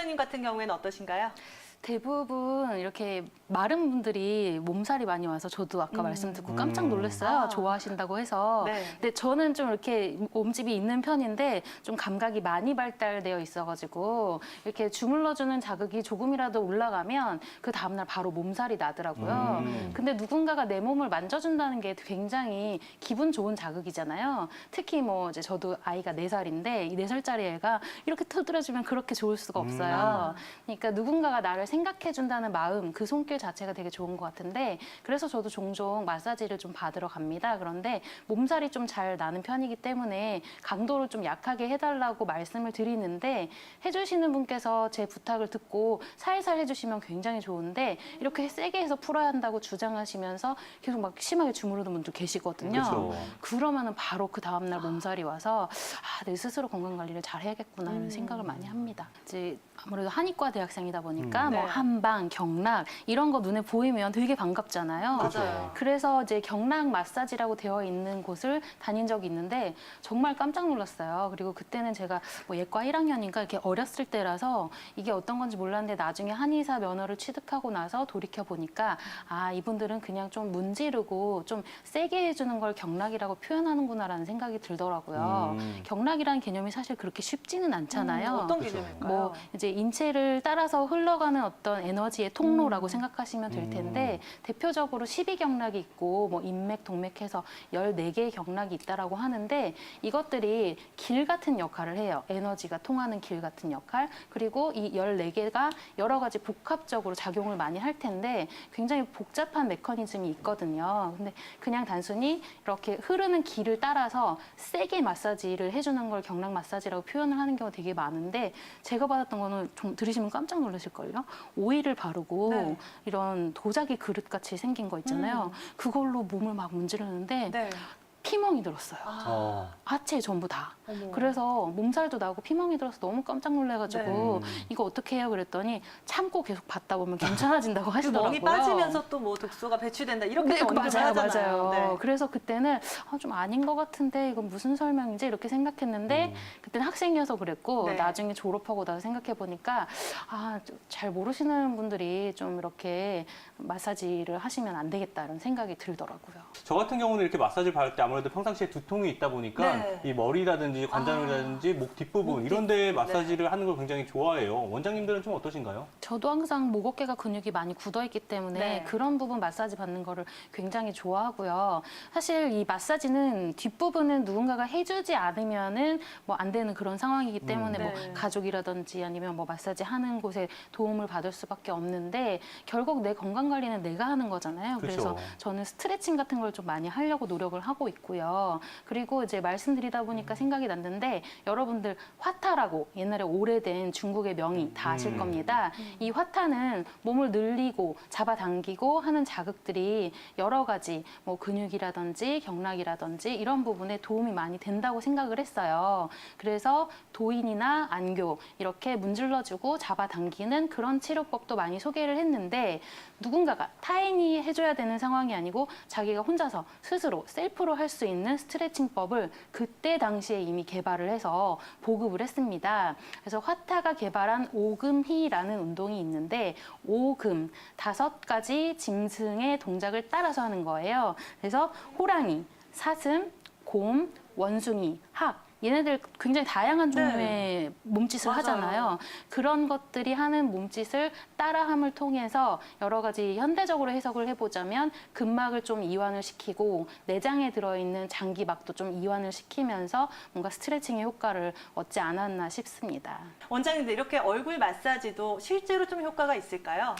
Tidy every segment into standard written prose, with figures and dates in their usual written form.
원장님 같은 경우에는 어떠신가요? 대부분 이렇게 마른 분들이 몸살이 많이 와서 저도 아까 말씀 듣고 깜짝 놀랐어요. 아. 좋아하신다고 해서. 네. 근데 저는 좀 이렇게 몸집이 있는 편인데 좀 감각이 많이 발달되어 있어가지고 이렇게 주물러주는 자극이 조금이라도 올라가면 그 다음날 바로 몸살이 나더라고요. 근데 누군가가 내 몸을 만져준다는 게 굉장히 기분 좋은 자극이잖아요. 특히 뭐 이제 저도 아이가 4살인데 이 4살짜리 애가 이렇게 터뜨려주면 그렇게 좋을 수가 없어요. 그러니까 누군가가 나를 생각해준다는 마음, 그 손길 자체가 되게 좋은 것 같은데 그래서 저도 종종 마사지를 좀 받으러 갑니다. 그런데 몸살이 좀 잘 나는 편이기 때문에 강도를 좀 약하게 해달라고 말씀을 드리는데 해주시는 분께서 제 부탁을 듣고 살살 해주시면 굉장히 좋은데 이렇게 세게 해서 풀어야 한다고 주장하시면서 계속 막 심하게 주무르는 분들 계시거든요. 그렇죠. 그러면은 바로 그 다음날 몸살이 와서 내 스스로 건강관리를 잘 해야겠구나 이런 생각을 많이 합니다. 이제 아무래도 한의과 대학생이다 보니까 뭐 네. 한방, 경락 이런 거 눈에 보이면 되게 반갑잖아요. 맞아요. 그래서 이제 경락 마사지라고 되어 있는 곳을 다닌 적이 있는데 정말 깜짝 놀랐어요. 그리고 그때는 제가 뭐 예과 1학년인가 이렇게 어렸을 때라서 이게 어떤 건지 몰랐는데 나중에 한의사 면허를 취득하고 나서 돌이켜 보니까 이분들은 그냥 좀 문지르고 좀 세게 해주는 걸 경락이라고 표현하는구나라는 생각이 들더라고요. 경락이라는 개념이 사실 그렇게 쉽지는 않잖아요. 어떤 그렇죠. 개념일까요? 뭐 이제 인체를 따라서 흘러가는 어떤 에너지의 통로라고 생각하시면 될 텐데 대표적으로 12경락이 있고 뭐 인맥, 동맥해서 14개의 경락이 있다라고 하는데 이것들이 길 같은 역할을 해요. 에너지가 통하는 길 같은 역할. 그리고 이 14개가 여러 가지 복합적으로 작용을 많이 할 텐데 굉장히 복잡한 메커니즘이 있거든요. 근데 그냥 단순히 이렇게 흐르는 길을 따라서 세게 마사지를 해주는 걸 경락 마사지라고 표현을 하는 경우가 되게 많은데 제가 받았던 거는 좀 들으시면 깜짝 놀라실걸요. 오일을 바르고 네. 이런 도자기 그릇 같이 생긴 거 있잖아요. 그걸로 몸을 막 문지르는데 네. 피멍이 들었어요. 하체 전부 다. 어머. 그래서 몸살도 나고 피멍이 들어서 너무 깜짝 놀래가지고 네. 이거 어떻게 해요? 그랬더니 참고 계속 받다 보면 괜찮아진다고 그 하시더라고요. 멍이 빠지면서 또 뭐 독소가 배출된다 이렇게 네, 또 언급을 맞아요, 하잖아요. 맞아요. 네. 그래서 그때는 좀 아닌 것 같은데 이건 무슨 설명인지 이렇게 생각했는데 그때는 학생이어서 그랬고 네. 나중에 졸업하고 나서 생각해 보니까 잘 모르시는 분들이 좀 이렇게 마사지를 하시면 안 되겠다 이런 생각이 들더라고요. 저 같은 경우는 이렇게 마사지를 받을 때 아무래도 평상시에 두통이 있다 보니까 네. 이 머리라든지 관자놀이라든지 목 뒷부분 목 이런 데 뒷부분, 마사지를 하는 걸 굉장히 좋아해요. 원장님들은 좀 어떠신가요? 저도 항상 목 어깨가 근육이 많이 굳어 있기 때문에 네. 그런 부분 마사지 받는 거를 굉장히 좋아하고요. 사실 이 마사지는 뒷부분은 누군가가 해주지 않으면은 뭐 안 되는 그런 상황이기 때문에 네. 뭐 가족이라든지 아니면 뭐 마사지 하는 곳에 도움을 받을 수밖에 없는데 결국 내 건강 관리는 내가 하는 거잖아요. 그래서 그렇죠. 저는 스트레칭 같은 걸 좀 많이 하려고 노력을 하고 있고요. 그리고 이제 말씀드리다 보니까 생각이 났는데 여러분들 화타라고 옛날에 오래된 중국의 명의 다 아실 겁니다. 이 화타는 몸을 늘리고 잡아당기고 하는 자극들이 여러 가지 뭐 근육이라든지 경락이라든지 이런 부분에 도움이 많이 된다고 생각을 했어요. 그래서 도인이나 안교 이렇게 문질러주고 잡아당기는 그런 치료법도 많이 소개를 했는데 누군가가 타인이 해줘야 되는 상황이 아니고 자기가 혼자서 스스로 셀프로 할 수 있는 스트레칭법을 그때 당시에 이미 개발을 해서 보급을 했습니다. 그래서 화타가 개발한 오금희라는 운동이 있는데 오금 5가지 짐승의 동작을 따라서 하는 거예요. 그래서 호랑이, 사슴, 곰, 원숭이, 학 얘네들 굉장히 다양한 종류의 몸짓을 맞아요. 하잖아요. 그런 것들이 하는 몸짓을 따라함을 통해서 여러 가지 현대적으로 해석을 해보자면 근막을 좀 이완을 시키고 내장에 들어있는 장기막도 좀 이완을 시키면서 뭔가 스트레칭의 효과를 얻지 않았나 싶습니다. 원장님들 이렇게 얼굴 마사지도 실제로 좀 효과가 있을까요?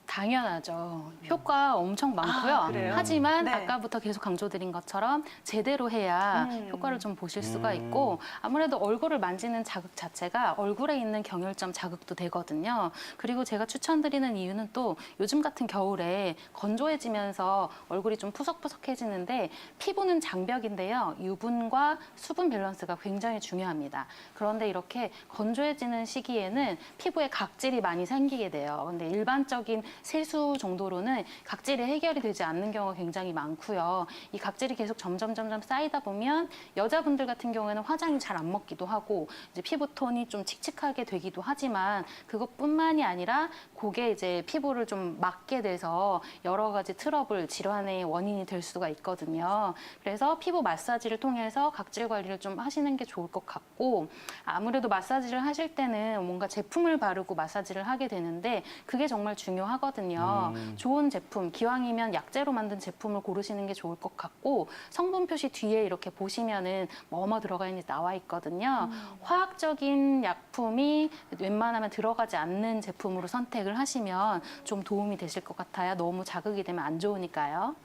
당연하죠. 효과 엄청 많고요. 그래요? 하지만 네. 아까부터 계속 강조드린 것처럼 제대로 해야 효과를 좀 보실 수가 있고 아무래도 얼굴을 만지는 자극 자체가 얼굴에 있는 경혈점 자극도 되거든요. 그리고 제가 추천드리는 이유는 또 요즘 같은 겨울에 건조해지면서 얼굴이 좀 푸석푸석해지는데 피부는 장벽인데요. 유분과 수분 밸런스가 굉장히 중요합니다. 그런데 이렇게 건조해지는 시기에는 피부에 각질이 많이 생기게 돼요. 근데 일반적인 세수 정도로는 각질이 해결이 되지 않는 경우가 굉장히 많고요. 이 각질이 계속 점점 쌓이다 보면 여자분들 같은 경우에는 화장이 잘 안 먹기도 하고 이제 피부톤이 좀 칙칙하게 되기도 하지만 그것뿐만이 아니라 그게 이제 피부를 좀 막게 돼서 여러 가지 트러블, 질환의 원인이 될 수가 있거든요. 그래서 피부 마사지를 통해서 각질 관리를 좀 하시는 게 좋을 것 같고 아무래도 마사지를 하실 때는 뭔가 제품을 바르고 마사지를 하게 되는데 그게 정말 중요하거든요. 좋은 제품, 기왕이면 약재로 만든 제품을 고르시는 게 좋을 것 같고 성분 표시 뒤에 이렇게 보시면은 뭐뭐 들어가 있는지 나와 있거든요. 화학적인 약품이 웬만하면 들어가지 않는 제품으로 선택을 하시면 좀 도움이 되실 것 같아요. 너무 자극이 되면 안 좋으니까요.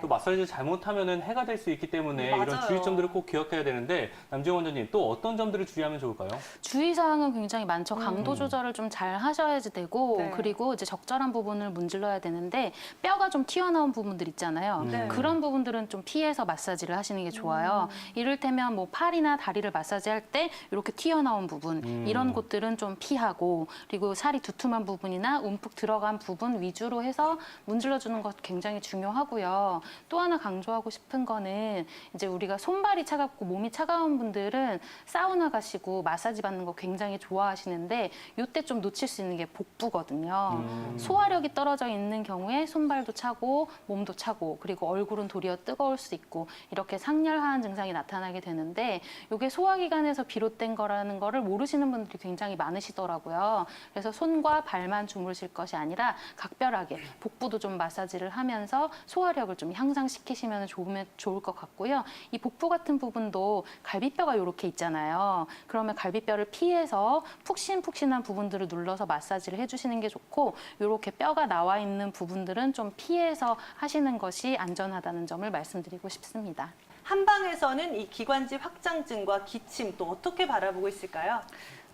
또 마사지를 잘못하면은 해가 될 수 있기 때문에 이런 맞아요. 주의점들을 꼭 기억해야 되는데 남지영 원장님 또 어떤 점들을 주의하면 좋을까요? 주의사항은 굉장히 많죠. 강도 조절을 좀 잘 하셔야지 되고 네. 그리고 이제 적절한 부분을 문질러야 되는데 뼈가 좀 튀어나온 부분들 있잖아요. 네. 그런 부분들은 좀 피해서 마사지를 하시는 게 좋아요. 이를테면 뭐 팔이나 다리를 마사지할 때 이렇게 튀어나온 부분 이런 곳들은 좀 피하고 그리고 살이 두툼한 부분이나 움푹 들어간 부분 위주로 해서 문질러주는 것 굉장히 중요하고요. 또 하나 강조하고 싶은 거는 이제 우리가 손발이 차갑고 몸이 차가운 분들은 사우나 가시고 마사지 받는 거 굉장히 좋아하시는데 이때 좀 놓칠 수 있는 게 복부거든요. 소화력이 떨어져 있는 경우에 손발도 차고 몸도 차고 그리고 얼굴은 도리어 뜨거울 수 있고 이렇게 상열하한 증상이 나타나게 되는데 이게 소화기관에서 비롯된 거라는 거를 모르시는 분들이 굉장히 많으시더라고요. 그래서 손과 발만 주무실 것이 아니라 각별하게 복부도 좀 마사지를 하면서 소화력을 좀 향상시키시면 좋을 것 같고요. 이 복부 같은 부분도 갈비뼈가 이렇게 있잖아요. 그러면 갈비뼈를 피해서 푹신푹신한 부분들을 눌러서 마사지를 해주시는 게 좋고 이렇게 뼈가 나와 있는 부분들은 좀 피해서 하시는 것이 안전하다는 점을 말씀드리고 싶습니다. 한방에서는 이 기관지 확장증과 기침 또 어떻게 바라보고 있을까요?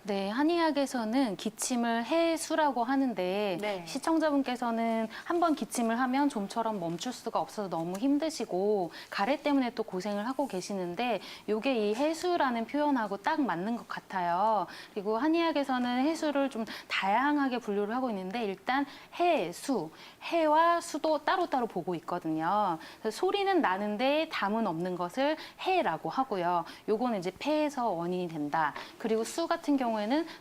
네, 한의학에서는 기침을 해수라고 하는데 네. 시청자분께서는 한번 기침을 하면 좀처럼 멈출 수가 없어서 너무 힘드시고 가래 때문에 또 고생을 하고 계시는데 이게 이 해수라는 표현하고 딱 맞는 것 같아요. 그리고 한의학에서는 해수를 좀 다양하게 분류를 하고 있는데 일단 해수, 해와 수도 따로따로 보고 있거든요. 그래서 소리는 나는데 담은 없는 것을 해라고 하고요. 요거는 이제 폐에서 원인이 된다. 그리고 수 같은 경우에는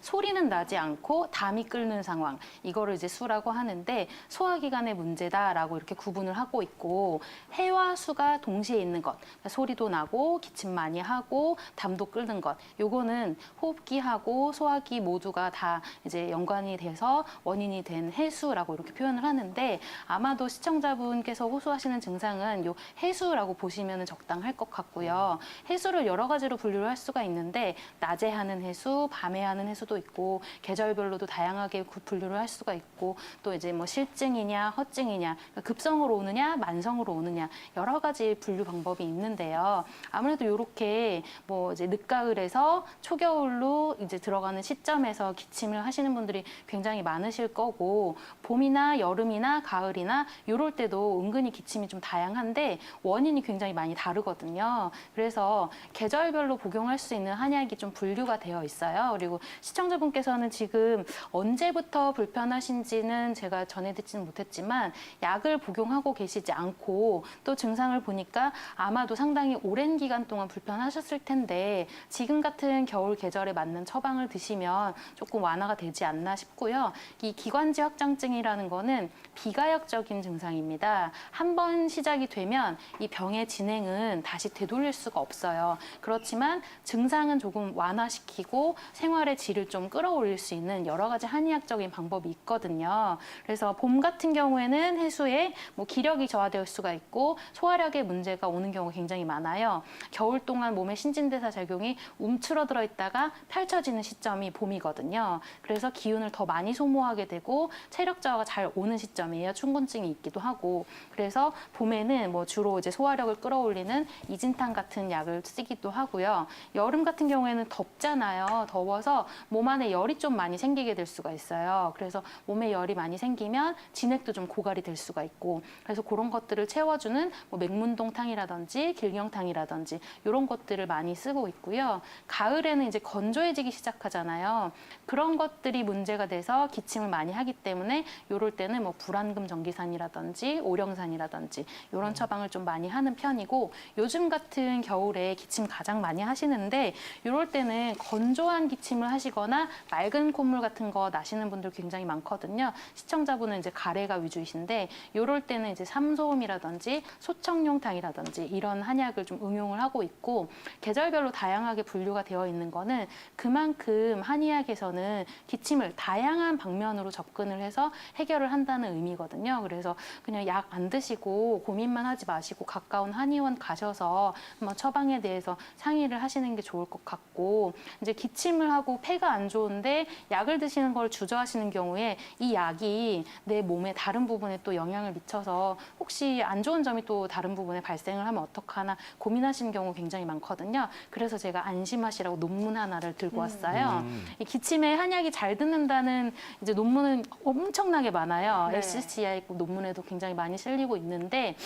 소리는 나지 않고 담이 끓는 상황. 이거를 이제 수라고 하는데 소화기관의 문제다라고 이렇게 구분을 하고 있고 해와 수가 동시에 있는 것. 그러니까 소리도 나고 기침 많이 하고 담도 끓는 것. 요거는 호흡기하고 소화기 모두가 다 이제 연관이 돼서 원인이 된 해수라고 이렇게 표현을 하는데 아마도 시청자분께서 호소하시는 증상은 요 해수라고 보시면 적당할 것 같고요. 해수를 여러 가지로 분류를 할 수가 있는데 낮에 하는 해수, 밤에 하는 해수도 있고 계절별로도 다양하게 분류를 할 수가 있고 또 이제 뭐 실증이냐 허증이냐 그러니까 급성으로 오느냐 만성으로 오느냐 여러 가지 분류 방법이 있는데요. 아무래도 이렇게 뭐 이제 늦가을에서 초겨울로 이제 들어가는 시점에서 기침을 하시는 분들이 굉장히 많으실 거고 봄이나 여름이나 가을이나 이럴 때도 은근히 기침이 좀 다양한데 원인이 굉장히 많이 다르거든요. 그래서 계절별로 복용할 수 있는 한약이 좀 분류가 되어 있어요. 그리고 시청자분께서는 지금 언제부터 불편하신지는 제가 전해듣지는 못했지만 약을 복용하고 계시지 않고 또 증상을 보니까 아마도 상당히 오랜 기간 동안 불편하셨을 텐데 지금 같은 겨울 계절에 맞는 처방을 드시면 조금 완화가 되지 않나 싶고요. 이 기관지 확장증이라는 거는 비가역적인 증상입니다. 한 번 시작이 되면 이 병의 진행은 다시 되돌릴 수가 없어요. 그렇지만 증상은 조금 완화시키고 생활의 질을 좀 끌어올릴 수 있는 여러 가지 한의학적인 방법이 있거든요. 그래서 봄 같은 경우에는 해수에 뭐 기력이 저하될 수가 있고 소화력에 문제가 오는 경우가 굉장히 많아요. 겨울 동안 몸의 신진대사 작용이 움츠러들어 있다가 펼쳐지는 시점이 봄이거든요. 그래서 기운을 더 많이 소모하게 되고 체력 저하가 잘 오는 시점이에요. 춘곤증이 있기도 하고. 그래서 봄에는 뭐 주로 이제 소화력을 끌어올리는 이진탕 같은 약을 쓰기도 하고요. 여름 같은 경우에는 덥잖아요. 더워서 생겨서 몸 안에 열이 좀 많이 생기게 될 수가 있어요. 그래서 몸에 열이 많이 생기면 진액도 좀 고갈이 될 수가 있고, 그래서 그런 것들을 채워주는 뭐 맹문동탕이라든지 길경탕이라든지 이런 것들을 많이 쓰고 있고요. 가을에는 이제 건조해지기 시작하잖아요. 그런 것들이 문제가 돼서 기침을 많이 하기 때문에 이럴 때는 뭐 불안금 전기산이라든지 오령산이라든지 이런 처방을 좀 많이 하는 편이고, 요즘 같은 겨울에 기침 가장 많이 하시는데 이럴 때는 건조한 기침을 하시거나 맑은 콧물 같은 거 나시는 분들 굉장히 많거든요. 시청자분은 이제 가래가 위주이신데 이럴 때는 이제 삼소음이라든지 소청룡탕이라든지 이런 한약을 좀 응용을 하고 있고, 계절별로 다양하게 분류가 되어 있는 거는 그만큼 한의학에서는 기침을 다양한 방면으로 접근을 해서 해결을 한다는 의미거든요. 그래서 그냥 약 안 드시고 고민만 하지 마시고 가까운 한의원 가셔서 한번 처방에 대해서 상의를 하시는 게 좋을 것 같고, 이제 기침을 하고 폐가 안 좋은데 약을 드시는 걸 주저하시는 경우에 이 약이 내 몸의 다른 부분에 또 영향을 미쳐서 혹시 안 좋은 점이 또 다른 부분에 발생을 하면 어떡하나 고민하시는 경우 굉장히 많거든요. 그래서 제가 안심하시라고 논문 하나를 들고 왔어요. 이 기침에 한약이 잘 듣는다는 이제 논문은 엄청나게 많아요. 네. SCI 논문에도 굉장히 많이 실리고 있는데,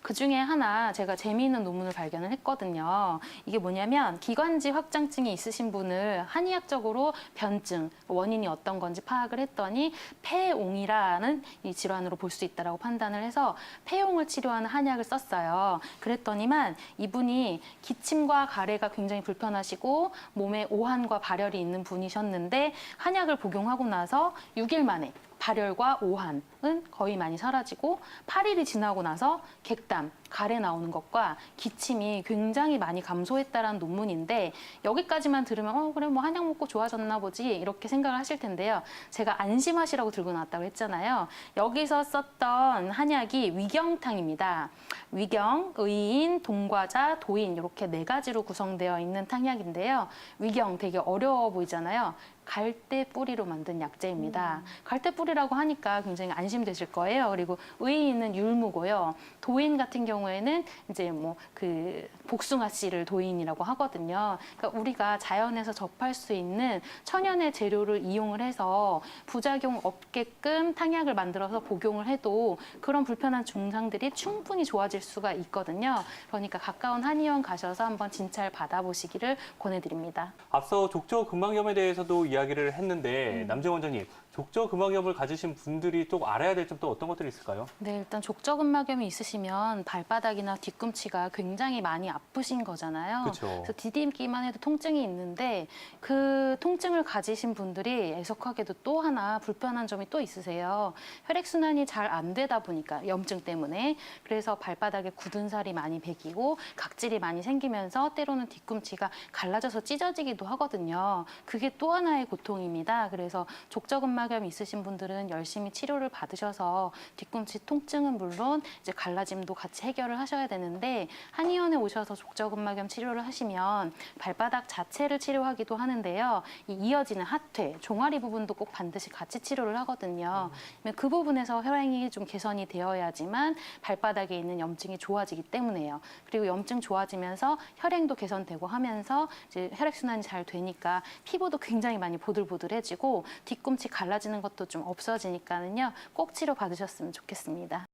그 중에 하나 제가 재미있는 논문을 발견을 했거든요. 이게 뭐냐면 기관지 확장증이 있으신 분을 한의학적으로 변증, 원인이 어떤 건지 파악을 했더니 폐옹이라는 이 질환으로 볼 수 있다고 판단을 해서 폐옹을 치료하는 한약을 썼어요. 그랬더니만 이분이 기침과 가래가 굉장히 불편하시고 몸에 오한과 발열이 있는 분이셨는데 한약을 복용하고 나서 6일 만에 발열과 오한은 거의 많이 사라지고 8일이 지나고 나서 객담, 가래 나오는 것과 기침이 굉장히 많이 감소했다라는 논문인데, 여기까지만 들으면 그래 뭐 한약 먹고 좋아졌나 보지 이렇게 생각을 하실 텐데요. 제가 안심하시라고 들고 나왔다고 했잖아요. 여기서 썼던 한약이 위경탕입니다. 위경, 의인, 동과자, 도인 이렇게 4가지로 구성되어 있는 탕약인데요. 위경 되게 어려워 보이잖아요. 갈대 뿌리로 만든 약재입니다. 갈대 뿌리라고 하니까 굉장히 안심되실 거예요. 그리고 의인은 율무고요. 도인 같은 경우에는 이제 뭐 그 복숭아 씨를 도인이라고 하거든요. 그러니까 우리가 자연에서 접할 수 있는 천연의 재료를 이용을 해서 부작용 없게끔 탕약을 만들어서 복용을 해도 그런 불편한 증상들이 충분히 좋아질 수가 있거든요. 그러니까 가까운 한의원 가셔서 한번 진찰 받아보시기를 권해드립니다. 앞서 족저근막염에 대해서도 이야기를 했는데 남정 원장님, 족저근막염을 가지신 분들이 또 알아야 될 점 또 어떤 것들이 있을까요? 네, 일단 족저근막염이 있으시면 발바닥이나 뒤꿈치가 굉장히 많이 아프신 거잖아요. 그렇죠. 그래서 디딤기만 해도 통증이 있는데 그 통증을 가지신 분들이 애석하게도 또 하나 불편한 점이 또 있으세요. 혈액순환이 잘 안 되다 보니까 염증 때문에, 그래서 발바닥에 굳은 살이 많이 배기고 각질이 많이 생기면서 때로는 뒤꿈치가 갈라져서 찢어지기도 하거든요. 그게 또 하나의 고통입니다. 그래서 족저근막염이 있으신 분들은 열심히 치료를 받으셔서 뒤꿈치 통증은 물론 이제 갈라짐도 같이 해결을 하셔야 되는데, 한의원에 오셔서 족저근막염 치료를 하시면 발바닥 자체를 치료하기도 하는데요. 이 이어지는 하퇴, 종아리 부분도 꼭 반드시 같이 치료를 하거든요. 그 부분에서 혈행이 좀 개선이 되어야지만 발바닥에 있는 염증이 좋아지기 때문에요. 그리고 염증 좋아지면서 혈행도 개선되고 하면서 이제 혈액순환이 잘 되니까 피부도 굉장히 많이 보들보들해지고 뒤꿈치 갈라지는 것도 좀 없어지니까는요. 꼭 치료 받으셨으면 좋겠습니다.